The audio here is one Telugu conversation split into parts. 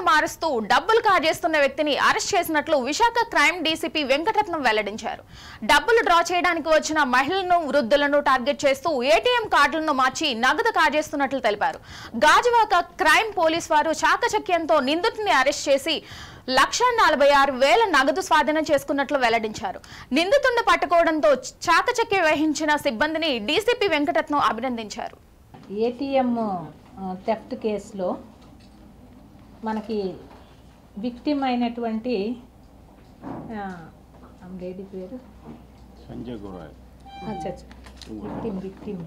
కార్డులను మారుస్తూ డబ్బులు కాజేస్తున్న వ్యక్తిని అరెస్ట్ చేసినట్లు విశాఖ క్రైమ్ డీసీపీ వెంకటరత్నం వెల్లడించారు. డబ్బులు డ్రా చేయడానికి వచ్చిన మహిళలను, వృద్ధులను టార్గెట్ చేస్తూ ఏటీఎం కార్డులను మార్చి నగదు కాజేస్తున్నట్లు తెలిపారు. గాజువాక క్రైమ్ పోలీస్ వారు చాకచక్యంతో నిందితుడిని అరెస్ట్ చేసి 1,46,000 నగదు స్వాధీనం చేసుకున్నట్లు వెల్లడించారు. నిందితుడిని పట్టుకోవడంతో చాకచక్యం వహించిన సిబ్బందిని డీసీపీ వెంకటరత్నం అభినందించారు. ఏటీఎం థెఫ్ట్ కేసులో మనకి విక్టిమ్ అయినటువంటి లేడీ పేరు సంజయ్ గోరాయ్, విక్టిమ్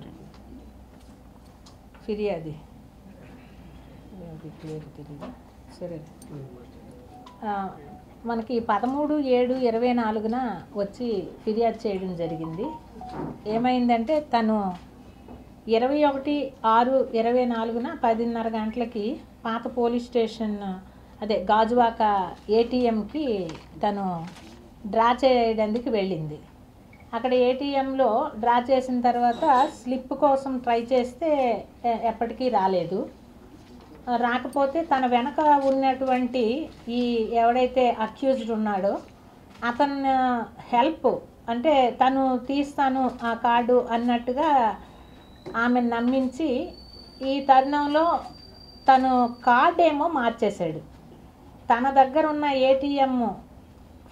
ఫిర్యాది పేరు తెలియదు. సరే, మనకి 13/7/24 వచ్చి ఫిర్యాదు చేయడం జరిగింది. ఏమైందంటే తను 21/6/24 10:30 గంటలకి పాత పోలీస్ స్టేషన్ అదే గాజువాక ఏటీఎంకి తను డ్రా చేయడానికి వెళ్ళింది. అక్కడ ఏటీఎంలో డ్రా చేసిన తర్వాత స్లిప్ కోసం ట్రై చేస్తే ఎప్పటికీ రాలేదు. రాకపోతే తన వెనక ఉన్నటువంటి ఈ ఎవడైతే అక్యూజ్డ్ ఉన్నాడో అతను హెల్ప్ అంటే తను తీస్తాను ఆ కార్డు అన్నట్టుగా ఆమెను నమ్మించి ఈ తరుణంలో తను కార్డు ఏమో మార్చేశాడు. తన దగ్గర ఉన్న ఏటీఎం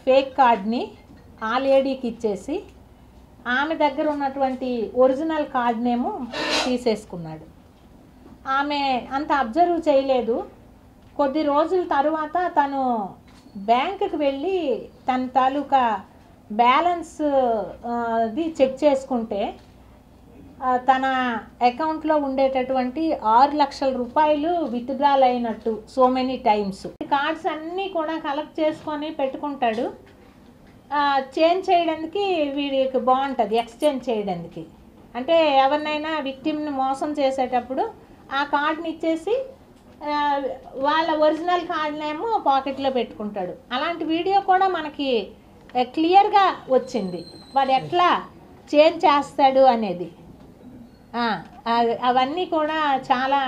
ఫేక్ కార్డ్ని ఆ లేడీకి ఇచ్చేసి ఆమె దగ్గర ఉన్నటువంటి ఒరిజినల్ కార్డునేమో తీసేసుకున్నాడు. ఆమె అంత అబ్జర్వ్ చేయలేదు. కొద్ది రోజుల తర్వాత తను బ్యాంకుకి వెళ్ళి తన తాలూకా బ్యాలెన్స్ ది చెక్ చేసుకుంటే తన అకౌంట్లో ఉండేటటువంటి 6 లక్షల రూపాయలు విత్డ్రాల్ అయినట్టు సో మెనీ టైమ్స్. కార్డ్స్ అన్నీ కూడా కలెక్ట్ చేసుకొని పెట్టుకుంటాడు. చేంజ్ చేయడానికి వీడికి బాగుంటుంది, ఎక్స్చేంజ్ చేయడానికి. అంటే ఎవరినైనా విక్టిమ్ని మోసం చేసేటప్పుడు ఆ కార్డుని ఇచ్చేసి వాళ్ళ ఒరిజినల్ కార్డునేమో పాకెట్లో పెట్టుకుంటాడు. అలాంటి వీడియో కూడా మనకి క్లియర్గా వచ్చింది, వాడు ఎట్లా చేంజ్ చేస్తాడు అనేది. అవన్నీ కూడా చాలా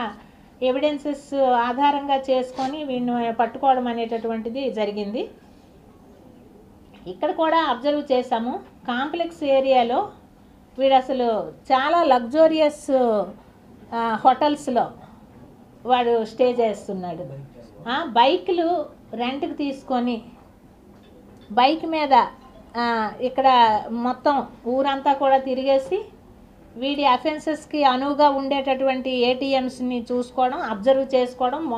ఎవిడెన్సెస్ ఆధారంగా చేసుకొని వీడిని పట్టుకోవడం అనేటటువంటిది జరిగింది. ఇక్కడ కూడా అబ్జర్వ్ చేసాము, కాంప్లెక్స్ ఏరియాలో వీడు అసలు చాలా లగ్జూరియస్ హోటల్స్లో వాడు స్టే చేస్తున్నాడు. బైకులు రెంట్కి తీసుకొని బైక్ మీద ఇక్కడ మొత్తం ఊరంతా కూడా తిరిగేసి వీడి అఫెన్సెస్కి అనువుగా ఉండేటటువంటి ఏటీఎంస్ని చూసుకోవడం, అబ్జర్వ్ చేసుకోవడం.